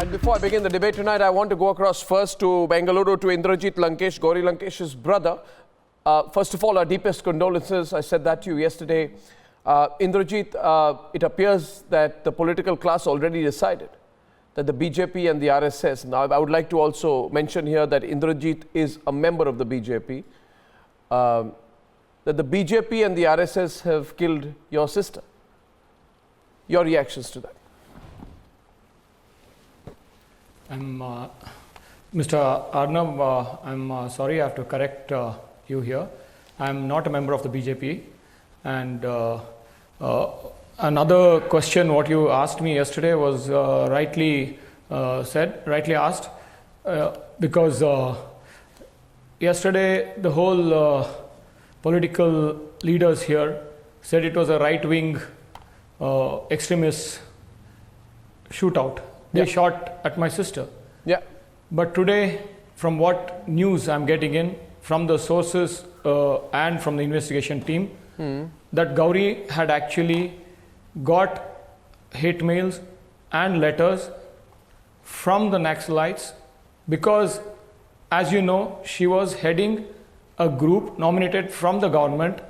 And before I begin the debate tonight, I want to go across first to Bengaluru to Indrajit Lankesh, Gauri Lankesh's brother. First of all, our deepest condolences. I said that to you yesterday. Indrajit, it appears that the political class already decided that the BJP and the RSS. Now, I would like to also mention here that Indrajit is a member of the BJP. That the BJP and the RSS have killed your sister. Your reactions to that? Mr. Arnab, I'm sorry I have to correct you here. I'm not a member of the BJP. And another question what you asked me yesterday was rightly asked, because yesterday the whole political leaders here said it was a right-wing extremist shootout. They shot at my sister. Yeah. But today, from what news I'm getting in, from the sources and from the investigation team, that Gauri had actually got hate mails and letters from the Naxalites because, as you know, she was heading a group nominated from the government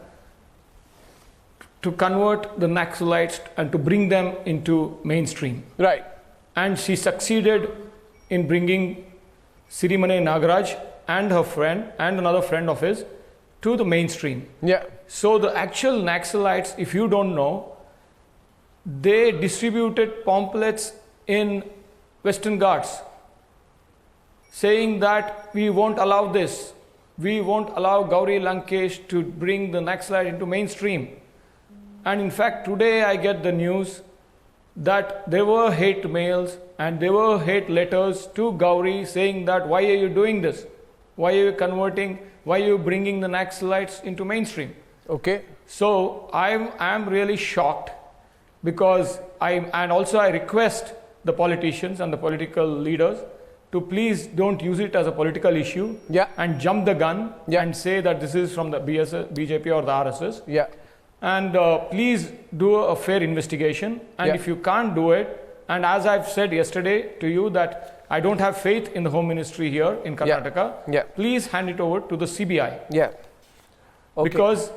to convert the Naxalites and to bring them into mainstream. Right. And she succeeded in bringing Sirimane Nagaraj and her friend and another friend of his to the mainstream. Yeah. So the actual Naxalites, if you don't know, they distributed pamphlets in Western Ghats saying that we won't allow this. We won't allow Gauri Lankesh to bring the Naxalite into mainstream. And in fact, today I get the news that there were hate mails and there were hate letters to Gauri saying that why are you doing this? Why are you converting? Why are you bringing the Naxalites into mainstream? Okay. So I'm really shocked because and also I request the politicians and the political leaders to please don't use it as a political issue and jump the gun and say that this is from the BJP or the RSS. Yeah. And please do a fair investigation. And if you can't do it, and as I've said yesterday to you that I don't have faith in the Home Ministry here in Karnataka, please hand it over to the CBI. Yeah. Okay. Because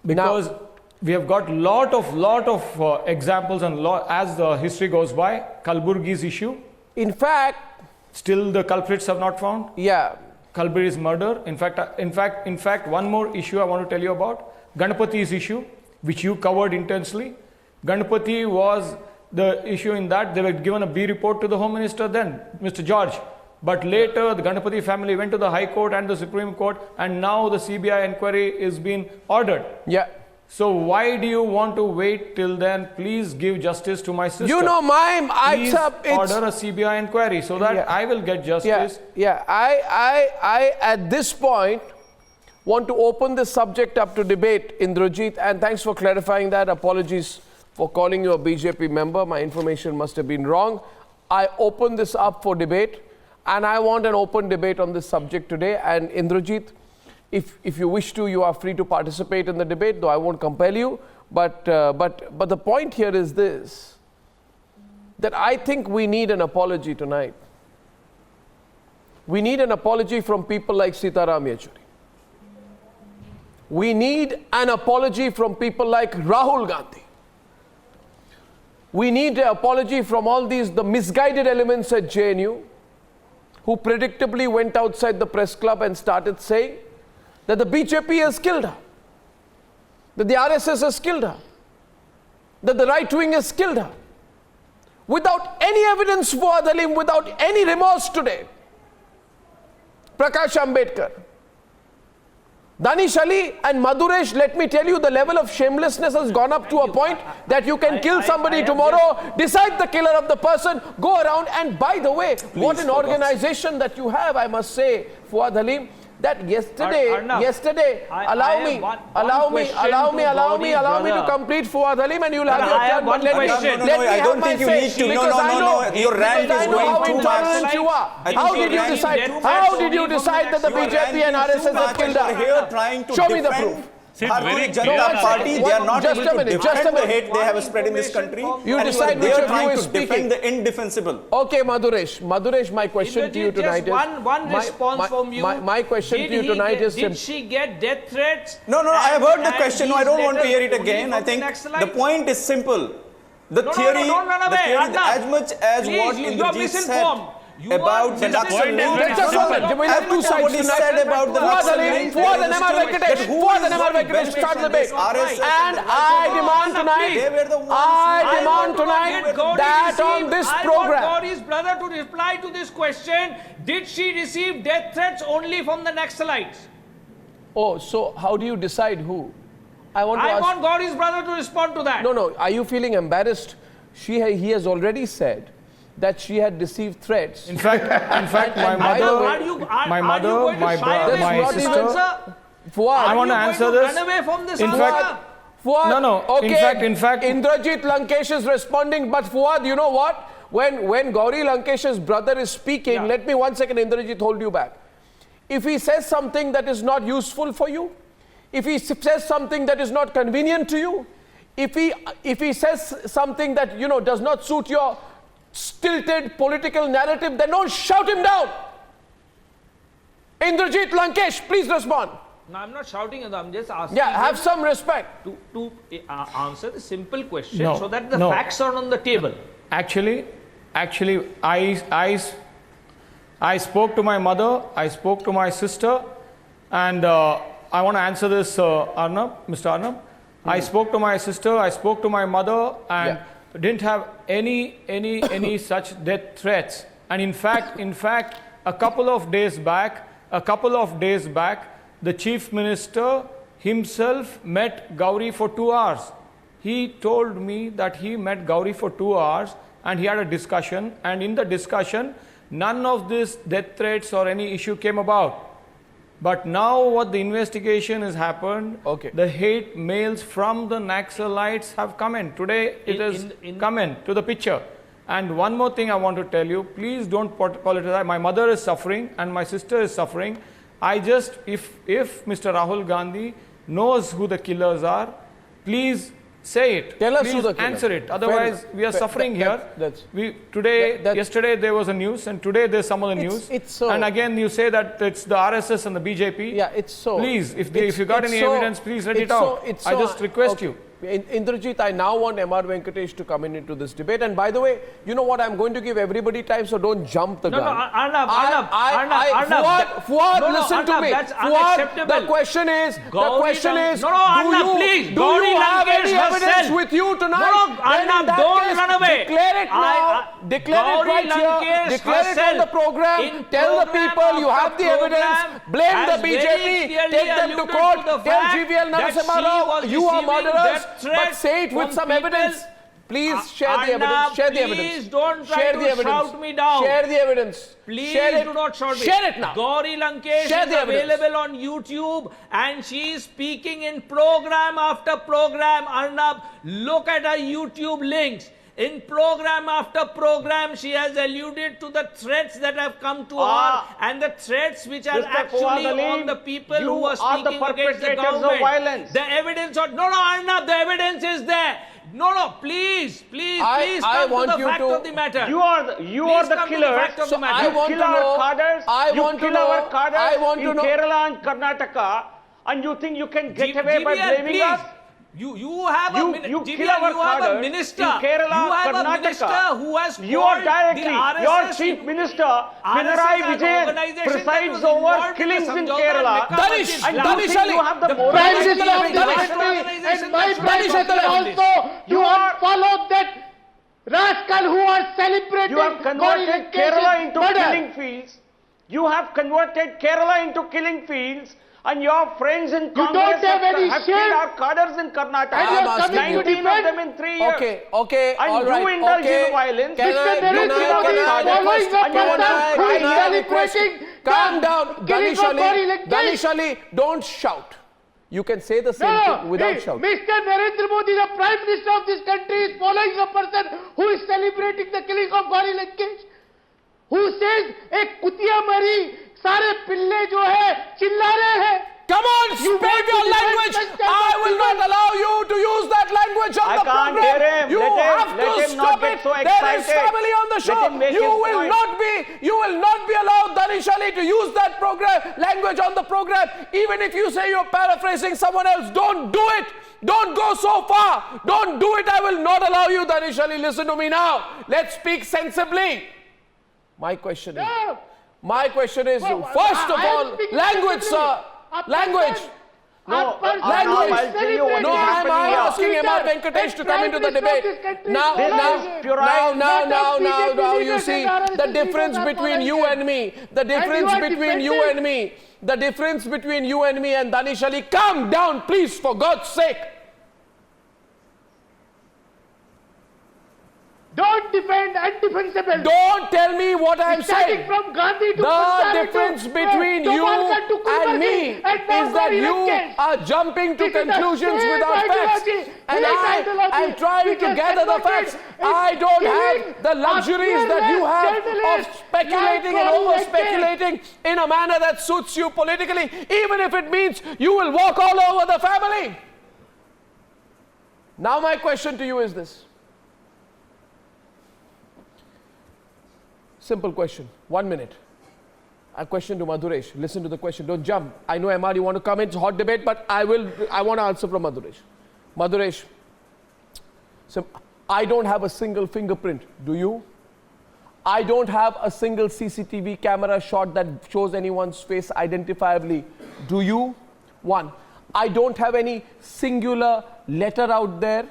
now, we have got lot of examples and as the history goes by, Kalburgi's issue. In fact, still the culprits have not found. Yeah. Kalburgi's murder. In fact, one more issue I want to tell you about. Ganapati's issue, which you covered intensely. Ganapati was the issue in that they were given a B report to the Home Minister then, Mr. George. But later, the Ganapati family went to the High Court and the Supreme Court, and now the CBI inquiry is being ordered. Yeah. So why do you want to wait till then? Please give justice to my sister. You know, please order a CBI inquiry so that I will get justice. Yeah. I at this point want to open this subject up to debate, Indrajit, and thanks for clarifying that. Apologies for calling you a BJP member. My information must have been wrong. I open this up for debate, and I want an open debate on this subject today. And Indrajit, if you wish to, you are free to participate in the debate, though I won't compel you. But the point here is this, that I think we need an apology tonight. We need an apology from people like Sitaram Yechuri. We need an apology from people like Rahul Gandhi. We need an apology from all the misguided elements at JNU who predictably went outside the press club and started saying that the BJP has killed her, that the RSS has killed her, that the right wing has killed her. Without any evidence, Fuad Halim, without any remorse today. Prakash Ambedkar, Danish Ali and Madhuresh, let me tell you, the level of shamelessness has gone up to a point that you can kill somebody tomorrow, decide the killer of the person, go around, and by the way, what an organization that you have, I must say, Fuad Halim, that yesterday, allow me to complete, Fuad Halim, and you'll have your turn. But I don't think you need to. No. Your rant is going too much. How did you decide that the BJP and RSS have killed her? Here trying to show me the proof. Bharatiya Janata Party, they are not able to defend the hate they have spread in this country. You and decide they which are of you trying is to defend speaking. the indefensible. Okay, Madhuresh, my question to you tonight is... One response from you. My question to you tonight is... Did she get death threats? No, I have heard the question. No, I don't want to hear it letters again. only I think from the the Naxalites? point is simple. The theory, don't run away, as much as Please, what you are Indrajit misinformed. said about the Naxal Let's just hold it. We'll have two sides tonight. said about the Fuad Ali, Fuad and MR Venkatesh. Fuad and MR Venkatesh start the debate. And I demand tonight that on this I program... want Gauri's brother to reply to this question. Did she receive death threats only from the Naxalites? Oh, so how do you decide who? I want Gauri's brother to respond to that. No. Are you feeling embarrassed? He has already said that she had received threats. In fact, my mother, my sister. Fuad, I want to answer this. Run away from this In fact, Fuad, no. Okay. In fact, Indrajit Lankesh is responding, but Fuad, you know what? When Gauri Lankesh's brother is speaking, let me 1 second, Indrajit, hold you back. If he says something that is not useful for you, if he says something that is not convenient to you, if he says something that does not suit your stilted political narrative, then don't shout him down. Indrajit Lankesh, please respond. No, I'm not shouting at them. I'm just asking. Yeah, have some respect. To answer the simple question No, so that the no. facts are on the table. Actually, I spoke to my mother, I spoke to my sister, and I want to answer this, Arnab, Mr. Arnab. I spoke to my sister, I spoke to my mother, and didn't have any such death threats. And in fact, a couple of days back, the Chief Minister himself met Gauri for 2 hours. He told me that he met Gauri for 2 hours and he had a discussion, and in the discussion, none of this death threats or any issue came about. But now what the investigation has happened, the hate mails from the Naxalites have come in. Today it has come in to the picture. And one more thing I want to tell you, please don't politicize. My mother is suffering and my sister is suffering. If Mr. Rahul Gandhi knows who the killers are, please say it. Tell us please who the killers. answer it. Otherwise, we are suffering here. Yesterday there was a news, and today there's some other news. It's so. And again, you say that it's the RSS and the BJP. Yeah, it's so. Please, if you got any evidence, please let it out. I just request you. Indrajit, I now want MR Venkatesh to come into this debate. And by the way, you know what? I'm going to give everybody time, so don't jump the gun. Arnab, Fuad, listen to me. That's Fuad, unacceptable. the question is, Arnab, please. do you have any evidence with you tonight? No, Arnab, don't run away. Declare it now. Declare it right here. Declare it on the program. Tell the people you have the evidence. Blame the BJP. Take them to court. Tell GVL Narasimha Rao, you are murderers. But say it with some evidence. Please share the evidence. Share the evidence. Please don't try to shout me down. Share the evidence. Please do not shout me. Share it now. Gauri Lankesh is available on YouTube and she is speaking in program after program. Arnab, look at her YouTube links. In program after program, she has alluded to the threats that have come to her and the threats which are actually on the people who are speaking against the government. The evidence, Arnab, the evidence is there. Please come to the fact of the matter. You are the killers. So I want to know. You kill our cadres in Kerala and Karnataka, and you think you can get away by blaming us? You have a minister in Kerala, Karnataka. Who has you are directly, your chief minister, Pinarayi Vijayan, presides over killings in Kerala. Danish Ali, you have the Prime Minister of the country and my Prime Minister also, you have followed that rascal who was celebrating. You have converted Kerala into killing fields. You have converted Kerala into killing fields. And your friends in Congress have killed our cadres in Karnataka. 19 of them in 3 years. Okay, and all right. you indulge in violence. Calm down. Danish Ali, don't shout. You can say the same thing without shouting. Mr. Narendra Modi, the Prime Minister of this country, is following a person who is celebrating the killing of Gauri Lankesh, who says, "Ek kutiya mari, सारे पिल्ले जो है चिल्ला रहे हैं." Come on, You speak want to your defend language. such type I of will not people? allow you to use that language on I the can't program. hear him. You have Let to him not stop get it. so There is excited. family on the Let show. him make You his will point. not be allowed, Danish Ali, to use that program language on the program. Even if you say you're paraphrasing someone else, don't do it. Don't go so far. Don't do it. I will not allow you, Danish Ali. Listen to me now. Let's speak sensibly. My question is, No. Well, first of I am all, speaking language, sensibly. sir. A Language. person- No, a person language. who is I'll tell you what is No, I'm happening here. asking M.R. Venkatesh to come into the debate. Now, you see the difference between you and me. The difference between you and me. The difference between you and me and Danish Ali. Calm down, please, for God's sake. Don't defend undefensible. Don't tell me what I'm Starting saying. from Gandhi to The Pansari difference to, between to you Walker to Kulkarni and me and now is that for you elections. are jumping to It is the conclusions same without facts. ideology, And same I ideology am trying which to has gather the converted facts. I don't killing have the luxuries that you fearless have of journalists speculating like and Gauri over-speculating in a manner that suits you politically, even if it means you will walk all over the family. Now my question to you is this. Simple question. 1 minute. A question to Madhuresh. Listen to the question. Don't jump. I know, MR, you want to come in. It's a hot debate, but I want to answer from Madhuresh. Madhuresh, so I don't have a single fingerprint. Do you? I don't have a single CCTV camera shot that shows anyone's face identifiably. Do you? One. I don't have any singular letter out there,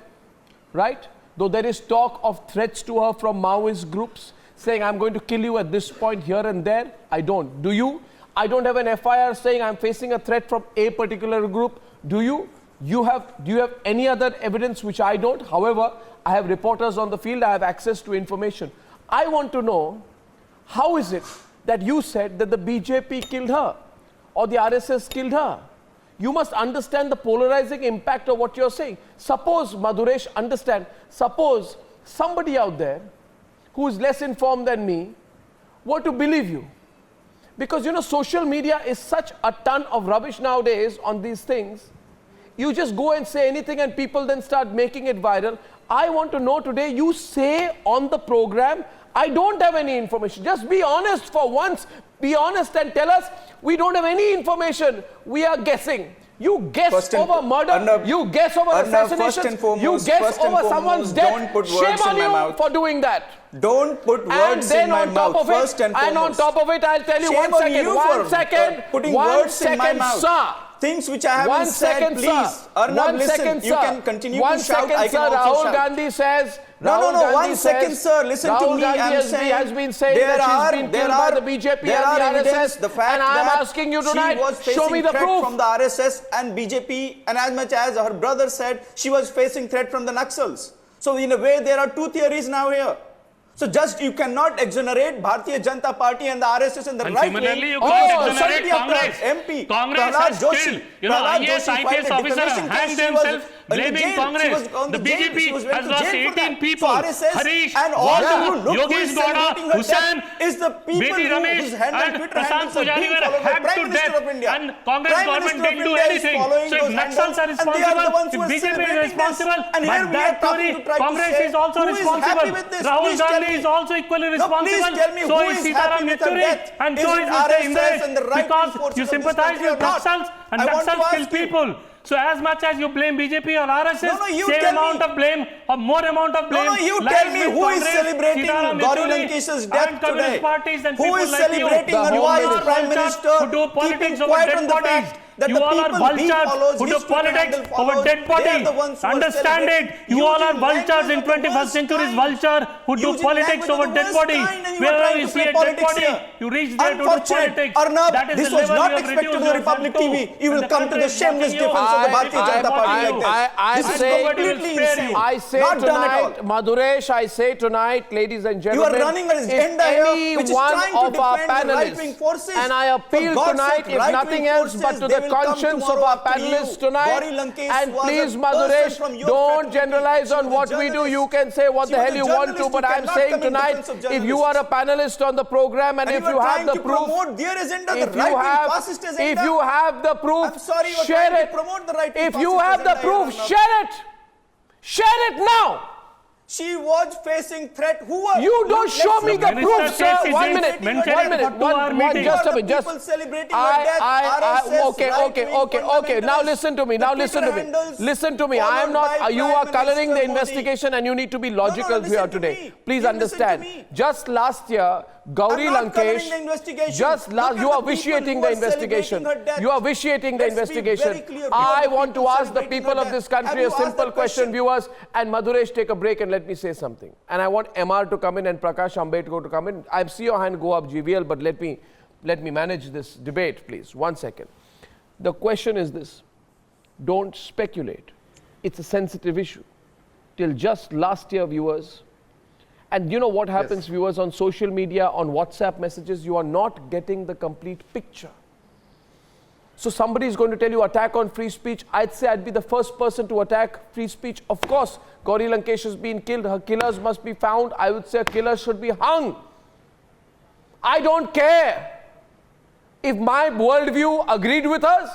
right? Though there is talk of threats to her from Maoist groups saying, I'm going to kill you at this point here and there. I don't. Do you? I don't have an FIR saying I'm facing a threat from a particular group. Do you? Do you have any other evidence which I don't? However, I have reporters on the field. I have access to information. I want to know, how is it that you said that the BJP killed her or the RSS killed her? You must understand the polarizing impact of what you're saying. Suppose, Madhuresh, understand, suppose somebody out there who is less informed than me were to believe you. Because, you know, social media is such a ton of rubbish nowadays on these things. You just go and say anything and people then start making it viral. I want to know today, you say on the program, I don't have any information. Just be honest for once. Be honest and tell us, we don't have any information. We are guessing. You guess over murder. Arnab, you guess over assassination. You guess over someone's death. don't put Shame words on in my you mouth. for doing that. Don't put words in my mouth, first and foremost. And on top of it, I'll tell you Shame 1 on second. you 1 for, second. putting 1 words in my second, mouth. sir. Things which I haven't 1 said, second, please. sir. Arnab, 1 listen, second, you sir. can continue 1 to shout, second, I sir. can also Rahul shout. Gandhi says. No, Rahul Gandhi 1 second, says, sir. Listen to Rahul me. Gandhi I'm saying has been saying that she's been killed by the BJP there are and the evidence, RSS. the fact And I'm that asking you she tonight, was show me facing the threat proof. from the RSS and BJP, and as much as her brother said, she was facing threat from the Naxals. So in a way, there are two theories now here. So just you cannot exonerate Bharatiya Janata Party and the RSS and the And right similarly, wing. you can't Society exonerate after Congress. MP Congress Prahlad has Joshi. killed, Prahlad IAS, Joshi filed IPS a officer defamation hanged case. She was themselves in the blaming jail. She Congress. was on The jail. She BJP was went has to lost jail for 18 that. people. So RSS Harish, and all Waldu, who look who Yogesh is Gowda, celebrating her Hussain, death is the people Beti Ramesh whose handle and Twitter Prashant handles are Pujari being were followed by hacked Prime to Minister death of India. and Congress Prime government Minister of didn't do India is anything. following So if those Naxals are handles, and they are the ones responsible, who if are BJP is celebrating responsible, this. And here but we are that talking theory, to try to Congress say is also who is responsible. happy with this. Rahul Please tell Gandhi me. is also equally No, responsible. please tell me So who is is Sitaram happy with her Yechuri death. and Is so it is Mr. RSS Indresh and the right-wing because forces you of this sympathize country with or not? Naxals and I want to Naxals kill ask you. people. So as much as you blame BJP or RSS, No, you same tell amount me. of blame or more amount of blame. You lies tell me with who is Congress, celebrating Sitaram Gauri Yechuri Lankesh's and death communist today? parties and Who people is like celebrating you. and You why all is are Prime vultures Minister who do keeping politics over quiet dead on the bodies? fact that You the all are people he vultures follows, who do his Twitter politics handle over follows, dead they body. are the ones who are Understand it. celebrating. You all are Using vultures in language of the 21st worst century's kind. vulture who do Using politics language of over the dead worst body. kind, and you are Wherever trying you to see play a dead politics body, here. you reach there to do Unfortunate. politics. Arnab, That is this the was level not you have expected reduced to the yourself Republic to. TV. You will And come to the country is shameless watching you. defense of the Bharatiya I- Janata Party I- like this. I This is say- completely spare insane. you. I say Not done at all. tonight, Madhuresh, I say tonight, ladies and You gentlemen, are running an if agenda here any which is one trying to of our defend the panelists, right-wing forces. and I appeal For God's tonight, sake, if right-wing nothing else, forces, but to they the will will come conscience of tomorrow our after you. panelists tonight. Gauri Lankesh And was a please, person Madhuresh, from your don't fraternity. generalize She on was a what we do. journalist. You can say what She the was hell a you want to, journalist. but You I'm cannot saying come in tonight, defense of if you journalists. are a panelist on the program and if you you are have trying the to proof, promote their agenda, the if you right-wing have, fascist agenda. if you have the proof, I'm sorry, you're share trying to it. promote the right-wing If you fascist have the agenda here, proof, Arnab. share it. Share it now. She was facing threat. Who was? You don't show me the Minister proof, says sir. he 1 didn't minute. mention 1 it minute. to our meeting. Just a Who are minute. the Just. people celebrating your death? RSS, Okay. right-wing Okay. Now fundamentalists, listen to me. the Now Twitter listen to me. handles Listen to me. I am followed by not. You are Prime coloring the Minister Modi. investigation, and you need to be logical listen here to today. me. Please You listen to understand. me. Just last year, Gauri I'm not coloring Lankesh. the investigation. Just Look last, at you the are people vitiating who the are investigation. celebrating her death. You are vitiating the Let's be investigation. very clear. Who I are the want to people ask the celebrating people her of this death? Have country you a asked simple that question, question? viewers. And Madhuresh, take a break and let me say something. And I want MR to come in and Prakash Ambedkar to come in. I see your hand go up, GVL, but let me manage this debate, please. 1 second. The question is this. Don't speculate. It's a sensitive issue. Till just last year, viewers, and you know what happens, viewers, on social media, on WhatsApp messages, you are not getting the complete picture. So somebody is going to tell you attack on free speech. I'd say I'd be the first person to attack free speech. Of course, Gauri Lankesh has been killed. Her killers must be found. I would say a killer should be hung. I don't care if my worldview agreed with us.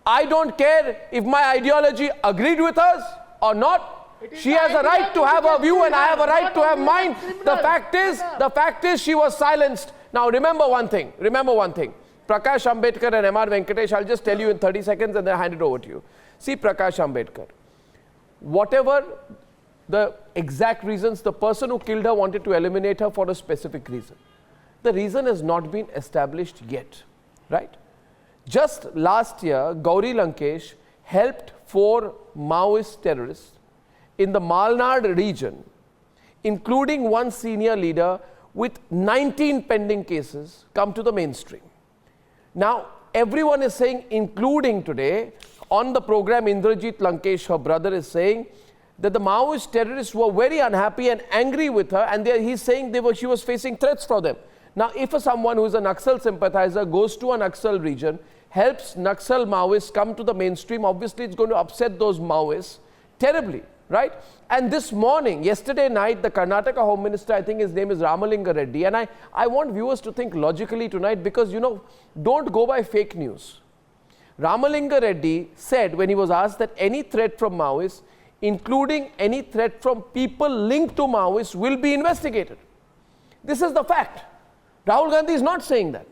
I don't care if my ideology agreed with us or not. She has a right to have her view and I have a right to have mine. The fact is she was silenced. Now remember one thing. Prakash Ambedkar and MR Venkatesh, I'll just tell you in 30 seconds and then hand it over to you. See, Prakash Ambedkar, whatever the exact reasons, the person who killed her wanted to eliminate her for a specific reason. The reason has not been established yet, right? Just last year, Gauri Lankesh helped 4 Maoist terrorists in the Malnad region, including one senior leader with 19 pending cases, come to the mainstream. Now, everyone is saying, including today, on the program, Indrajit Lankesh, her brother, is saying that the Maoist terrorists were very unhappy and angry with her, and he's saying she was facing threats from them. Now, if someone who is a Naxal sympathizer goes to a Naxal region, helps Naxal Maoists come to the mainstream, obviously it's going to upset those Maoists terribly, right? And this morning, yesterday night, the Karnataka Home Minister, I think his name is Ramalinga Reddy, and I want viewers to think logically tonight because, you know, don't go by fake news. Ramalinga Reddy said when he was asked that any threat from Maoists, including any threat from people linked to Maoists, will be investigated. This is the fact. Rahul Gandhi is not saying that.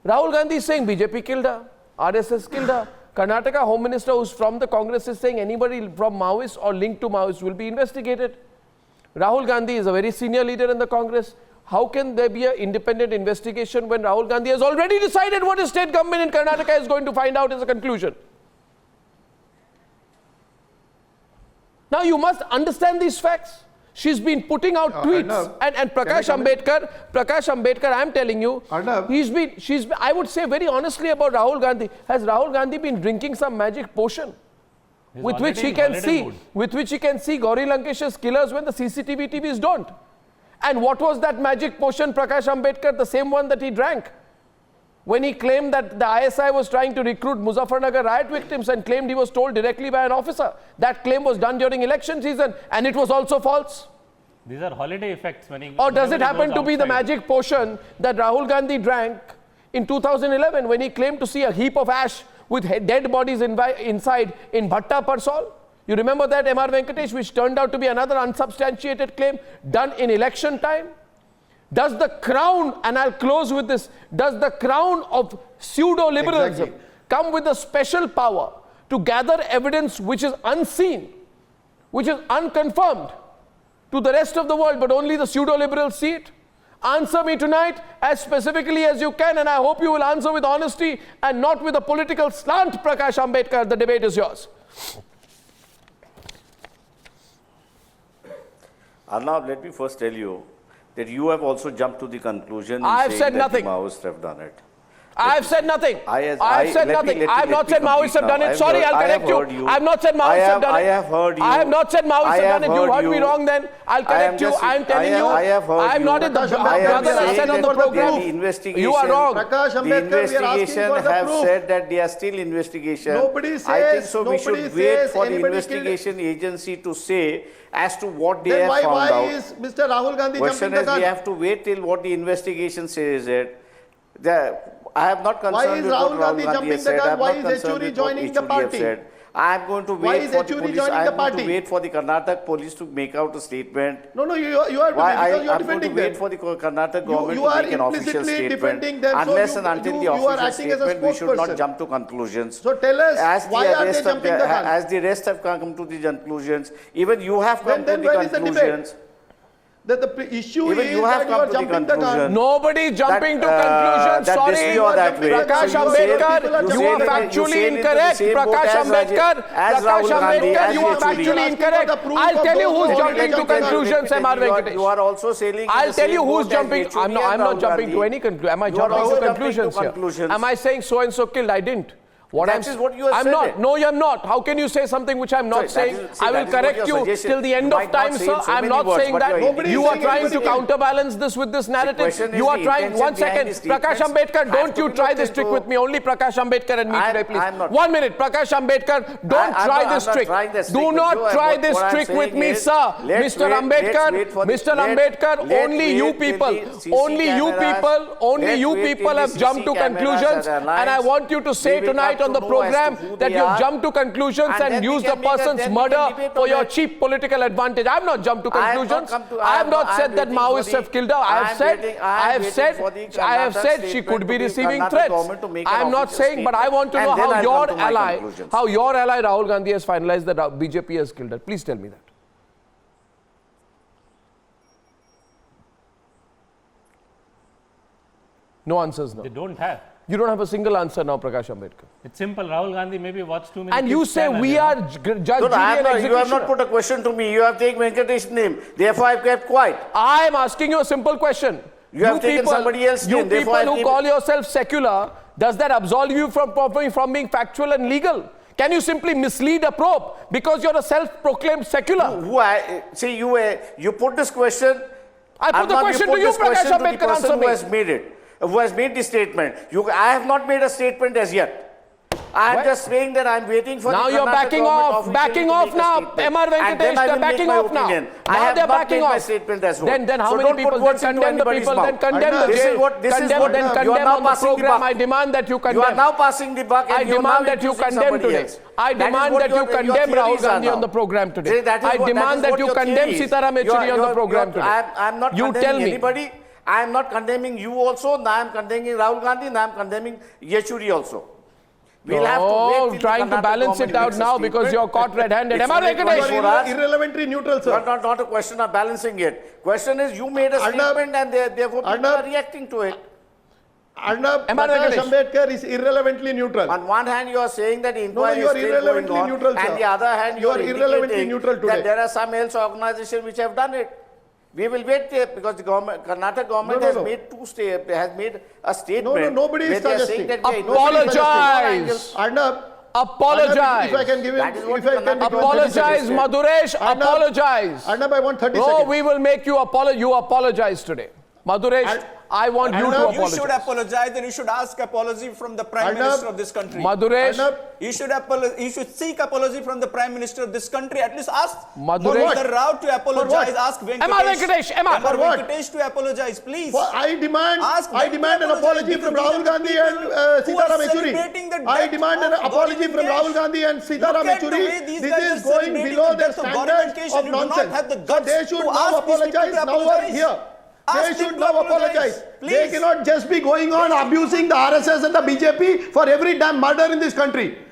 Rahul Gandhi is saying BJP killed her, RSS killed her. Karnataka Home Minister, who's from the Congress, is saying anybody from Maoists or linked to Maoists will be investigated. Rahul Gandhi is a very senior leader in the Congress. How can there be an independent investigation when Rahul Gandhi has already decided what his state government in Karnataka is going to find out as a conclusion? Now you must understand these facts. She's been putting out tweets, Arnab, and Prakash Ambedkar, I'm telling you, Arnab. I would say very honestly about Rahul Gandhi, has Rahul Gandhi been drinking some magic potion with which he can see Gauri Lankesh's killers when the CCTV TVs don't? And what was that magic potion, Prakash Ambedkar? The same one that he drank when he claimed that the ISI was trying to recruit Muzaffarnagar riot victims and claimed he was told directly by an officer. That claim was done during election season and it was also false. These are holiday effects. Or does it happen to be the magic potion that Rahul Gandhi drank in 2011 when he claimed to see a heap of ash with dead bodies inside in Bhatta Parsol? You remember that, MR Venkatesh, which turned out to be another unsubstantiated claim done in election time? Does the crown, and I'll close with this, does the crown of pseudo-liberalism come with a special power to gather evidence which is unseen, which is unconfirmed to the rest of the world, but only the pseudo-liberals see it? Answer me tonight as specifically as you can, and I hope you will answer with honesty and not with a political slant, Prakash Ambedkar. The debate is yours. Arnab, let me first tell you that you have also jumped to the conclusion I've said that nothing. the Maoists have done it. I have said nothing. I have said nothing. I have not said Maoists have done it. now. Sorry, I'll correct you. I have not said Maoists have done it. I have heard you. I have not said Maoists have done it. You heard me you. wrong then. I'll correct you. I am telling you. I have heard I am not you. in the Prakash Ambedkar, brother has said on the program. You are wrong. Prakash The Ambedkar, we are asking investigation for the have proof. said that they are still investigation. Nobody I think says- so. We nobody should wait says for the anybody investigation agency to say as to what they Then have found why out. is Mr. Rahul Gandhi Question jumping the is, gun? we have to wait till what the investigation says it. I have not Why concerned is with what Rahul Rahul Gandhi Gandhi jumping has the said. gun? I am Why not is concerned Yechuri with what joining the Yechuri have party? said. I am going to Why wait is for the Yechuri police. joining I the am going to party? wait for the Karnataka police to make out a statement. No, you are to Why because you are I'm going to defending wait them. for the Karnataka government you to are make an official implicitly statement. defending them, so Unless you- and until the you are official acting as a statement, we should not spokesperson. jump to conclusions. So tell us, As the why are they rest of jumping the gun? As the rest have come to the conclusions, even you have come Then to the where is the debate? conclusions. That the issue Even is you have that you come are to the jumping the gun. conclusion. Nobody jumping to conclusions. that Sorry, this way or that way. Prakash So you say- Ambedkar, you you say are that- you factually say into the incorrect. same boat Prakash as Ambedkar, as Prakash Rahul Gandhi, Ambedkar, as you are Yechuri. factually Asking for the incorrect. proof I'll of tell you those who's who are jumping to jumping the gun. conclusions, M.R. Venkatesh. You are also sailing in I'll the tell same you who's boat as jumping. Yechuri I'm and not Rahul jumping to Gandhi. any conclusion. Am I You are jumping also to jumping to conclusions here? conclusions. Am I saying so and so killed? I didn't. What That is what you have I'm said not. it. No, you're not. How can you say something which I'm not Sorry, saying? that is- see, I will that is what correct your you suggestion- till the end you of might not time, say sir. in so I'm many not words, saying but that. Nobody You is are saying trying to anything. counterbalance this with this narrative. question You is are the trying. intention One second. behind the Prakash statements Ambedkar, have don't to you be try looked this trick into. with me. Only Prakash Ambedkar and me today, please. I'm not. 1 minute. Prakash Ambedkar, don't I'm try not- this I'm not trick. trying this Do trick with not you. try What this I'm trick with saying me, is, sir. let's Mr. wait Ambedkar, for the- Mr. let- Ambedkar, let's only you wait till people, the CC only you cameras- people, only let's you wait till people the have jumped to CC cameras conclusions, are aligned. and I want you to say We will tonight come on to the know as to program who that they you've are. jumped to conclusions And and then we used the can make a- person's then we can murder debate for on your that. cheap political advantage. I have not jumped to I have not conclusions. come to- I have not I am said that waiting for Maoists the- have killed her. I I have am said, waiting- I am I have waiting said, for the I have Karnataka said she statement could be to be receiving Karnataka threats. government to make I an am not official saying, but I want to statement, know and then how I'll your come to my ally, conclusions. how your ally Rahul Gandhi has finalized that BJP has killed her. Please tell me that. No answers now. They don't have. You don't have a single answer now, Prakash Ambedkar. It's simple. Rahul Gandhi maybe watched too many. And you kids say channel, we you know. are judge, No, jury, I and have not, you have not executioner. put a question to me. You have taken Venkatesh's name. Therefore, I have kept quiet. I am asking you a simple question. You have taken somebody else's You name, therefore people I who keep- call yourself secular, does that absolve you from being factual and legal? Can you simply mislead a probe because you're a self-proclaimed secular? You put this question. I put the Arnab, question put to you, this question Prakash to the Ambedkar, person answer who me. has made it, who has made the statement. I have not made a statement as yet. I am What? just saying that I am waiting for Now the you're Karnataka backing government off, officially backing to off make a now. statement. M.R. And then Venkatesh, I they're will make backing my off now. opinion. I Now have they're not backing made my off. statement as well. Then how So many don't people put then words into condemn the anybody's people? Then mouth. condemn the Arnab, this jail. is what Then you are condemn now on the passing the program. buck. I demand that you You are condemn. now passing the buck, I and you are demand now that you accusing condemn somebody today. else. I That is demand what that you your condemn Rahul theories are Gandhi on now. the program today. See, that is I what- demand that what you your condemn theory is. Sitaram Yechuri on the program today. I am not You condemning tell me. anybody. I am not condemning you also. Now I am condemning Rahul Gandhi. Now I am condemning Yechuri also. We'll have to wait till the trying to Karnataka balance government it out makes a now because statement. you're caught red-handed. It's M.R. only Venkatesh. for us. Irrelevantly neutral, sir. Not a question of balancing it. Question is you made a Arnab- statement and therefore people Arnab- are reacting to it. Arnab, M.R. Prakash Venkatesh. Ambedkar is irrelevantly neutral. On one hand, you are saying that No, inquiry you is are still irrelevantly going on, neutral, sir. and the other hand, You you are are irrelevantly indicating neutral today. that there are some else organizations which have done it. We will wait there because the government, Karnataka government No, has no. made has made a statement. nobody is where they are suggesting. saying that we are Apologize. Arnab, Apologize. if I can give him, That is what if I can Karnataka Apologize, suggested. Maduresh. Arnab- Apologize. Arnab, I want 30 No, seconds. we will make you apologize. You apologize today. Maduresh, I want you to Arnab, You should apologize. apologize and you should ask apology from the Prime Arnab- Minister of this country. Maduresh, Arnab, You should seek apology from the Prime Minister of this country. At least ask Maduresh- Mr. Rao to apologize. what? Ask Venkatesh. M.R. Venkatesh, M.R. For what? Venkatesh to apologize, please. I demand Ask I them to demand an apologize apology from because Rahul these are Gandhi the and people who are Sitaram celebrating the Yechuri. I death demand an of apology Gauri from Venkatesh. Rahul Gandhi and Sitaram Look at the Yechuri. way these This guys is are going celebrating below the their death of Gauri standards Venkatesh of and you do not nonsense. have the So guts they should to now ask these people apologize. to Now are apologize. here. They Ask them should to now apologize, apologize. They please. cannot just be going on abusing the RSS and the BJP for every damn murder in this country.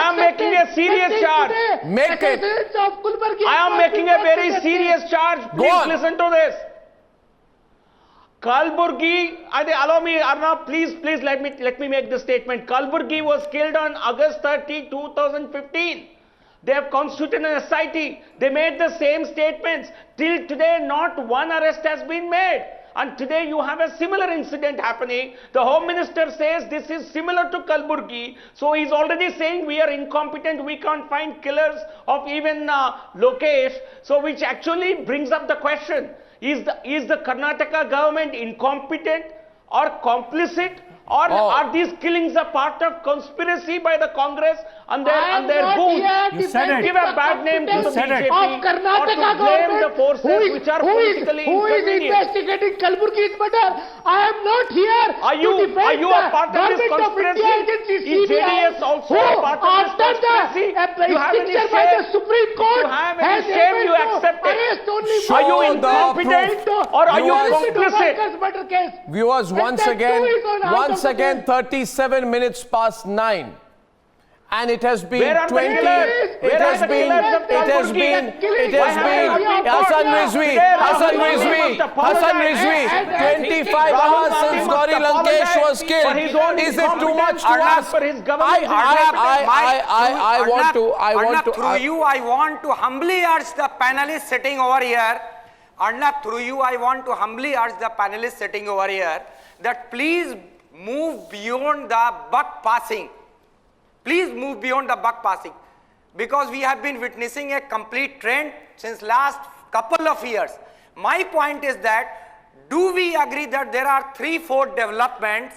I am making a serious charge. Make it. I am making a very serious charge. Please on. listen to this. Kalburgi, allow me, Arnab, please let me make this statement. Kalburgi was killed on August 30, 2015. They have constituted an SIT. They made the same statements. Till today, not one arrest has been made. And today you have a similar incident happening. The Home Minister says this is similar to Kalburgi. So he's already saying we are incompetent. We can't find killers of even Lokesh. So which actually brings up the question. Is the Karnataka government incompetent or complicit, or are these killings a part of conspiracy by the Congress and their goons? You said it. Give a bad name to the BJP Of Karnataka or to blame the government, forces which are politically who is inconvenient. investigating Kalburgi's murder? I am not here Are to you defend a part of this government of conspiracy? India agency Is CBI, JDS also who a part of this after conspiracy? the You have any picture by the shame? Supreme Court You have any has shame, you able to accept it. arrest only Show Are you the incompetent proof. or are you Viewers- complicit? murder case. Viewers, And once that again, too is on out of the case. 37 minutes past 9. And it has been Where are the 20. killers? It Where has are the been. killers of It has Kalburgi? been. It Why has have been. you Hassan got Rizvi. here? Hassan Rahul Gandhi Rizvi. must apologize. Hassan Rizvi. And 25 Rahul hours Gandhi since must Gauri Lankesh apologize was killed. for his own Is it too much to incompetence ask? for his government? I want to. Arnab, through you, I want to humbly urge the panelists sitting over here. Arnab, through you, I want to humbly urge the panelists sitting over here that please move beyond the buck passing. Please move beyond the buck passing, because we have been witnessing a complete trend since last couple of years. My point is that, do we agree that there are 3-4 developments?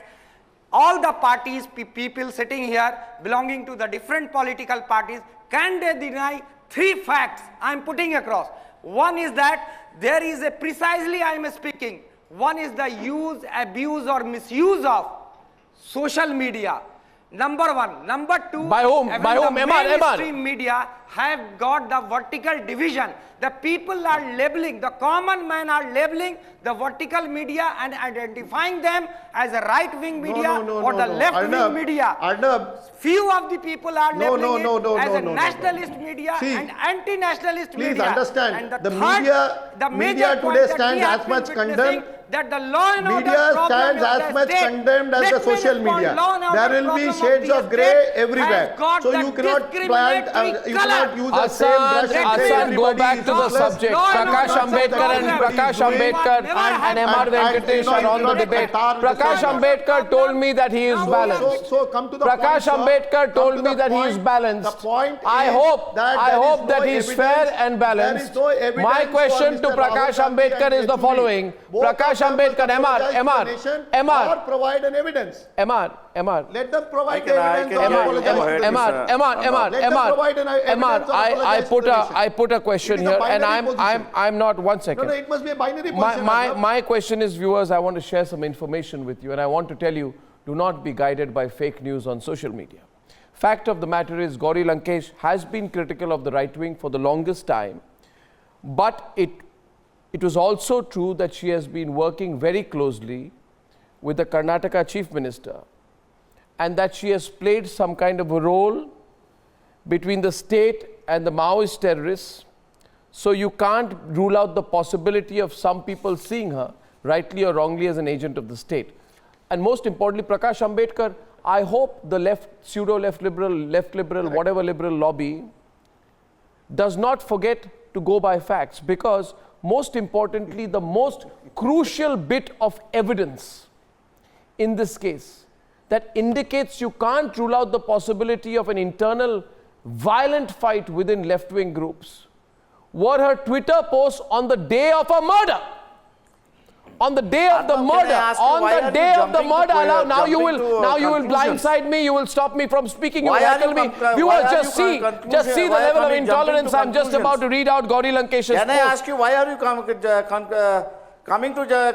All the parties, people sitting here belonging to the different political parties, can they deny 3 facts I am putting across? One is that there is a precisely I am speaking. One is the use, abuse or misuse of social media. Number one. Number two, By whom? By whom? The Emad. mainstream media have got the vertical division. The people are labeling, the common man are labeling the vertical media and identifying them as a right-wing media or the left-wing media. Arnab, Few of the people are labeling it as a no. nationalist media See, and anti-nationalist media. please understand, And the third, media- the media major today point that stands we have as been much witnessing, condemned. that the law and order media problem stands of as the much state, condemned as let the me social respond, media. law and order There will be problem of shades the of grey state everywhere. has got So the you cannot plant, discriminatory you cannot colour. use the same brush and say Hassan, go everybody back is to the useless. subject. Law and Prakash order Ambedkar and problem. Prakash Never Ambedkar happened. and MR Venkatesh are on the debate. Prakash Ambedkar told me that he is balanced. So come to the Prakash point, sir. Ambedkar Come told to me the that he is point. balanced. The point I is hope that I there is hope no that he is fair evidence- and balanced. there is no evidence My for question to Mr. Prakash Rahul Gandhi Ambedkar and is the Yechuri. following. Both Prakash of them must Ambedkar, apologize to the nation MR, or provide an evidence. MR. Let them provide I the can evidence or hear you. apologize to the nation. Let them provide an evidence or apologize to the nation. I put a question It is a here, and binary position. I'm not. One No, second. it must be a binary position. My question is, viewers, I want to share some information with you, and I want to tell you, do not be guided by fake news on social media. Fact of the matter is, Gauri Lankesh has been critical of the right wing for the longest time, but it was also true that she has been working very closely with the Karnataka Chief Minister, and that she has played some kind of a role between the state and the Maoist terrorists. So you can't rule out the possibility of some people seeing her, rightly or wrongly, as an agent of the state. And most importantly, Prakash Ambedkar, I hope the left, pseudo-left liberal, whatever liberal lobby does not forget to go by facts, because most importantly, the most crucial bit of evidence in this case that indicates you can't rule out the possibility of an internal violent fight within left-wing groups were her Twitter posts on the day of her murder. On the day of the Arnab, can I murder, ask you, on why the are day you of the jumping to murder, now you will conclusions? blindside me, you will stop me from speaking, you will Why are heckle you me. why Viewers, are just you see the why are level of you jumping to intolerance. I'm just about to conclusions? read out Gauri Lankesh's Can I post. ask you, why are you coming to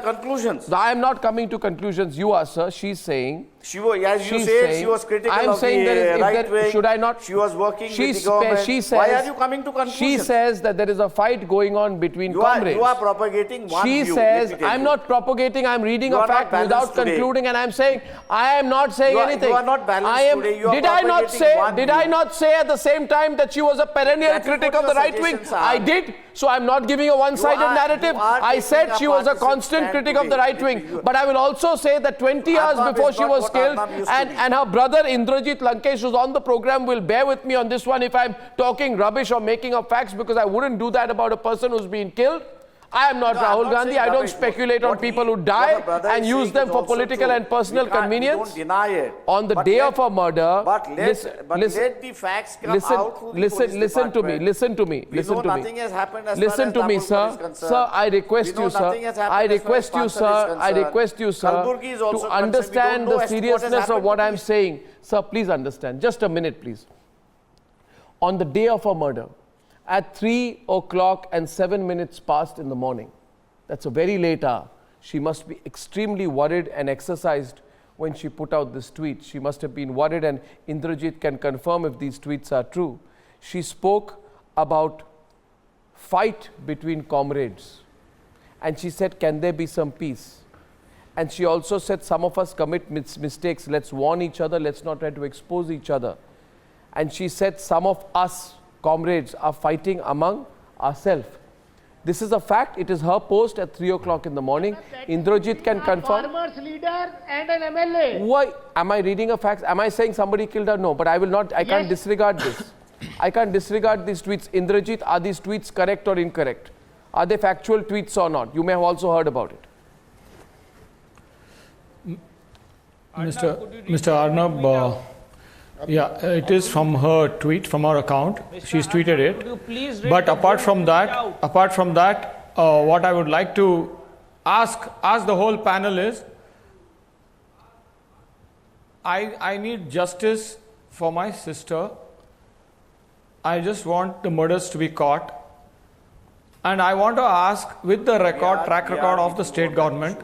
conclusions? I am not coming to conclusions. You are, sir. She's saying She was, as you She's said, saying- she was critical I'm of saying the that if right there- wing. should I not- She was working She with the spe- government. she Why says- are you coming to conclusions? She says that there is a fight going on between comrades. You are propagating one She view. says, let me tell I'm you. not propagating, I'm reading You a are not fact balanced without today. concluding, and I'm saying, I am not saying You are- anything. you are not balanced I am, today. You are did I not propagating say, one did I view. not say at the same time that she was a perennial That is critic what of the your right wing? suggestions are. I did. So I'm not giving a one-sided are- narrative. you are I taking said a she was a partisan constant stand critic of the today. right wing. But I will also say that 20 years Arnab before is she not was what killed, Arnab used to be. and her brother Indrajit Lankesh, who's on the program, will bear with me on this one if I'm talking rubbish or making up facts, because I wouldn't do that about a person who's been killed. I am not No, I'm Rahul not Gandhi. saying I don't rubbish. speculate on What people he- who die what the brother and is use saying them is for also political true. and personal We can't- convenience. We don't deny it. On the But day let- of a murder, But let the facts come out through the police listen to me, department. listen to me, We listen know to nothing me. has happened as Listen far to me, as sir. Nagpur is concerned. Sir, I request We know you, sir. nothing has happened I as far as request you, Pansar is sir. I concerned. request you, sir, Kalburgi is also to concerned. We understand don't know the as to what has seriousness of happened what to I'm these- saying. Sir, please understand. Just a minute, please. On the day of her murder, at 3 o'clock and 7 minutes past in the morning, that's a very late hour. She must be extremely worried and exercised when she put out this tweet. She must have been worried, and Indrajit can confirm if these tweets are true. She spoke about fight between comrades. And she said, can there be some peace? And she also said, some of us commit mistakes. Let's warn each other. Let's not try to expose each other. And she said, some of us comrades are fighting among ourselves. This is a fact. It is her post at 3 o'clock in the morning. Indrajit can confirm. Farmers leader and an MLA. Why? Am I reading a fact? Am I saying somebody killed her? No, but I will not. I can't Yes. disregard this. I can't disregard these tweets. Indrajit, are these tweets correct or incorrect? Are they factual tweets or not? You may have also heard about it. Mr. Arnab, it is from her tweet, from her account. She's tweeted Could you it. please read But the apart full from tweet that, out? what I would like to ask the whole panel is, I need justice for my sister. I just want the murders to be caught. And I want to ask, with the track record of the state government,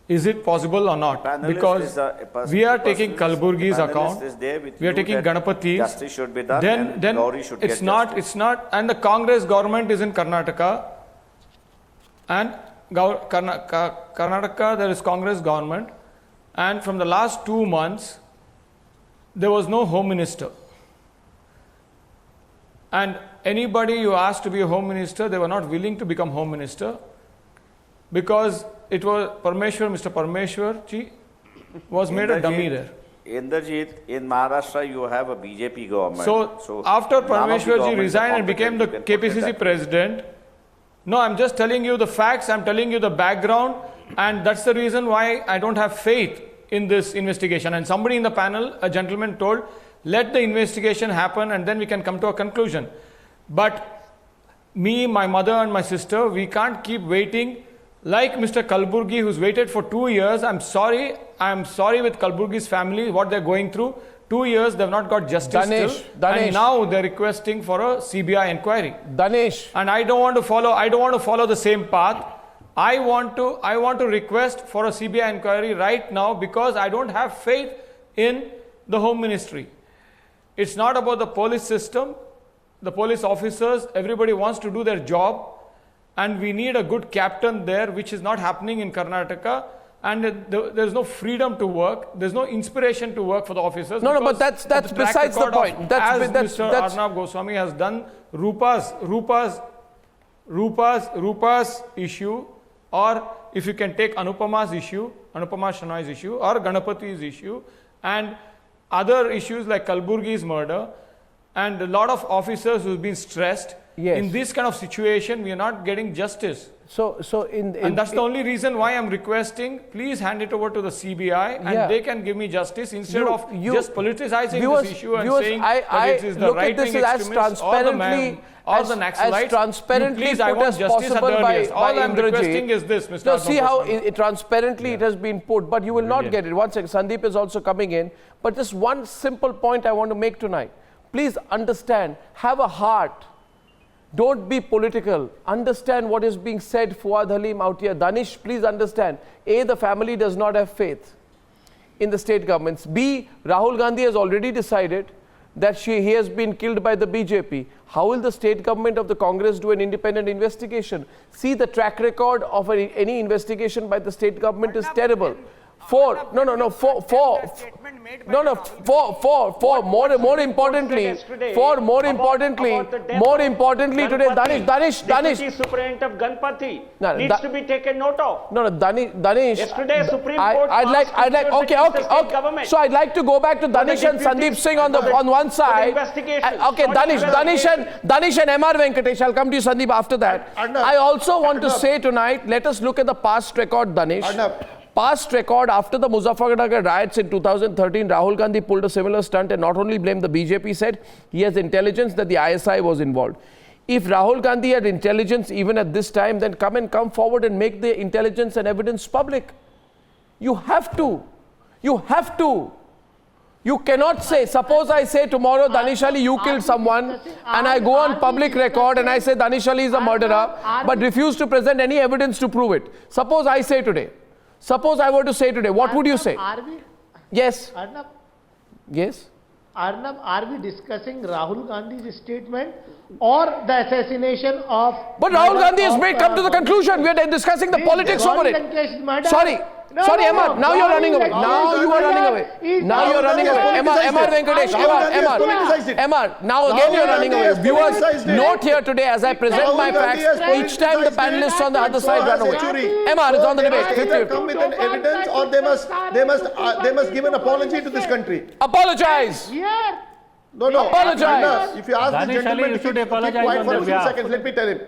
is it possible or not? Panelist Because is a person- we are the taking person is- Kalburgi's the panelist account, is there with we are you taking that Ganapati's. Justice should be done and Then Gauri should it's get not, justice. it's not, and the Congress government is in Karnataka, and Karnataka there is Congress government, and from the last 2 months there was no home minister. And anybody you asked to be a home minister, they were not willing to become home minister, because it was Mr. Parmeshwar ji was made a dummy there. Indrajit, in Maharashtra you have a BJP government. So after none of the Parmeshwar ji governments are resigned and became the competent, you can put it KPCC that way. president, no, I'm just telling you the facts, I'm telling you the background, and that's the reason why I don't have faith in this investigation. And somebody in the panel, a gentleman told, let the investigation happen and then we can come to a conclusion. But me, my mother and my sister, we can't keep waiting like Mr. Kalburgi, who's waited for 2 years. I'm sorry with Kalburgi's family, what they're going through. 2 years, they've not got justice Danesh, still. Danesh. And now they're requesting for a CBI inquiry. Danesh, And I don't want to follow the same path. I want to request for a CBI inquiry right now, because I don't have faith in the Home Ministry. It's not about the police system, the police officers, everybody wants to do their job, and we need a good captain there, which is not happening in Karnataka. And there's no freedom to work. There's no inspiration to work for the officers. No, but because that's of the track besides the record of- point. That's- as that's- Mr. that's- Arnab Goswami has done Rupa's issue, or if you can take Anupama Shenoy's issue, or Ganapati's issue, and other issues like Kalburgi's murder, and a lot of officers who've been stressed. Yes. In this kind of situation, we are not getting justice. and That's the only reason why I'm requesting, please hand it over to the CBI, and Yeah. they can give me justice instead You- of you- just politicizing viewers- this issue and viewers, saying I that it is the look at right-wing this as extremists transparently or the Naxalites. as transparently Please, I put want as justice at the possible by earliest. All I'm Indrajit. requesting is this, Mr. No, Arnab see how Goswami. transparently it has been put, but you will not get it. One second, Sandeep is also coming in. But just one simple point I want to make tonight. Please understand, have a heart. Don't be political. Understand what is being said, Fuad Halim out here. Danish, please understand. A, the family does not have faith. in the state governments. B, Rahul Gandhi has already decided that he has been killed by the BJP. How will the state government of the Congress do an independent investigation? See, the track record of any investigation by the state government is terrible. More importantly today, Danish. Deputy Superintendent of Ganpati needs to be taken note of. Danish. Yesterday, Supreme Court. Okay. So I'd like to go back to Danish and Sandeep Singh on one side. Okay, Danish and MR Venkatesh. I'll come to you, Sandeep, after that. I also want to say tonight, let us look at the past record, Danish. Past record, after the Muzaffarnagar riots in 2013, Rahul Gandhi pulled a similar stunt and not only blamed the BJP, said he has intelligence that the ISI was involved. If Rahul Gandhi had intelligence even at this time, then come forward and make the intelligence and evidence public. You have to. You have to. You cannot say, suppose I say tomorrow, Danish Ali, you killed someone, and I go on public record and I say Danish Ali is a murderer, but refuse to present any evidence to prove it. Suppose I say today. Suppose I were to say today, what would you say? Yes. Arnab, Yes. Arnab, are we discussing Rahul Gandhi's statement or the assassination of... But Rahul Gandhi has come to the conclusion. We are discussing the politics over it. Sorry. Sorry, Emma. Now you're running away. Now you are running away. Now you're running away. Emma Venkatesh. Emma. Now again you're running away. Viewers, note here today as I present my facts, each time the panelists on the other side run away. Emma, it's on the debate. Either come with an evidence or they must give an apology to this country. Apologize. No. Apologize. Arnab, if you ask Danish this gentleman Ali, you to should keep apologize quiet on for a their few behalf. seconds, let me tell him.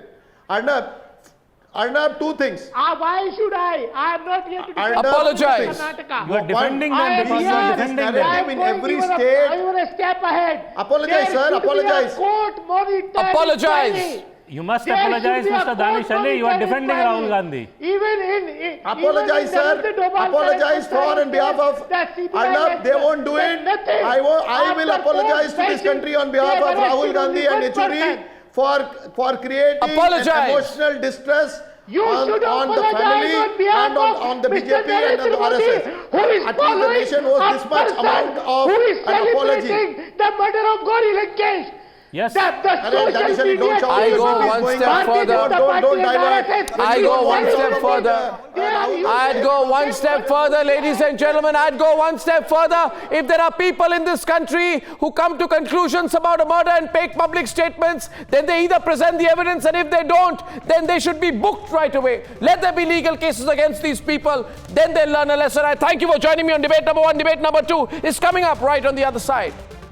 Arnab, two things. Why should I? I am not here to defend Apologize. Karnataka. You are defending them because you are defending them. narrative in every state. I will step ahead. Apologize, There sir, should be a apologize. court-monitored Apologize. inquiry. You must There apologize, should be a Mr. Danish Ali. You are court-monitored defending inquiry. Rahul Gandhi. Even in Apologize, even in sir. the Dobal Apologize Collective for and behalf of the CBI Arnab. They won't do has it. nothing. I will After apologize to this court country on behalf of session, Rahul Gandhi and they Yechuri arrested for creating an Apologize. emotional distress You on should the apologize family on behalf and on the of Mr. BJP and on the Narendra Modi, RSS. who is At least the following nation owes a this much person amount of who is an apology. celebrating the murder of Gauri Lankesh. Yes. The Danish social Ali, don't media shout. I go This is one going step on. further. Don't divert. I go one step further. I'd go one step further, ladies and gentlemen. I'd go one step further. If there are people in this country who come to conclusions about a murder and make public statements, then they either present the evidence, and if they don't, then they should be booked right away. Let there be legal cases against these people. Then they'll learn a lesson. I thank you for joining me on debate number 1. Debate number 2 is coming up right on the other side.